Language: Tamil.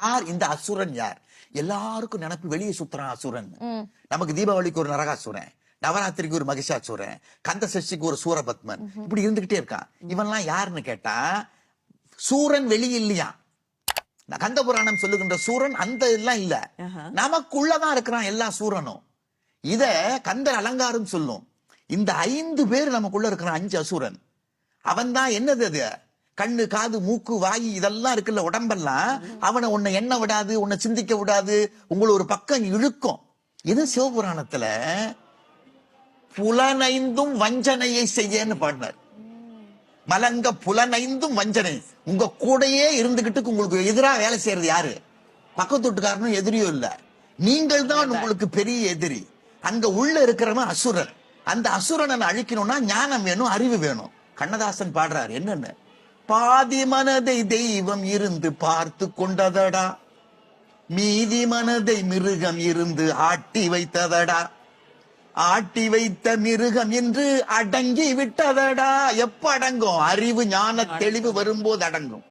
யார் இந்த அசுரன்? யார்? எல்லாருக்கும் நினைப்பு வெளியே சுத்துறான் அசுரன். நமக்கு தீபாவளிக்கு ஒரு நரகாசுரன், நவராத்திரிக்கு ஒரு மகிஷாசுரன், கந்த சஷ்டிக்கு ஒரு சூரபத்மன், இப்படி இருந்துகிட்டே இருக்கான். இவன்லாம் யாருன்னு கேட்டா சூரன் வெளியே இல்லையா. கந்த புராணம் சொல்லுகின்ற சூரன் அந்த எல்லாம் இல்ல, நமக்குள்ளதான் இருக்கிறான் எல்லா சூரனும். இத கந்தர் அலங்காரம் சொல்லும். இந்த 5 பேர் நமக்குள்ள இருக்கிறான், 5 அசுரன். அவன் தான் என்னது அது, கண்ணு காது மூக்கு வாய் இதெல்லாம் இருக்குல்ல உடம்பெல்லாம், அவனை உன்னை எண்ண விடாது, உன்னை சிந்திக்க விடாது, உங்களை ஒரு பக்கம் இழுக்கும். இது சிவபுராணத்துல புலனைந்தும் வஞ்சனையை செய்யன்னு பாடினார். மலங்க புலனைந்தும் வஞ்சனை. உங்க கூடையே இருந்துகிட்டு உங்களுக்கு எதிராக வேலை செய்யறது யாரு? பக்கத்து வீட்டுக்காரனும் எதிரியோ இல்ல, நீங்கள் தான் உங்களுக்கு பெரிய எதிரி. அங்க உள்ள இருக்கிறவன் அசுரன். அந்த அசுரனை அழிக்கணும்னா ஞானம் வேணும், அறிவு வேணும். கண்ணதாசன் பாடுறாரு என்னன்னு, பாதி மனதை தெய்வம் இருந்து பார்த்து கொண்டதடா, மீதி மனதை மிருகம் இருந்து ஆட்டி வைத்ததடா, ஆட்டி வைத்த மிருகம் என்று அடங்கி விட்டதடா. எப்ப அடங்கும்? அறிவு ஞான தெளிவு வரும்போது அடங்கும்.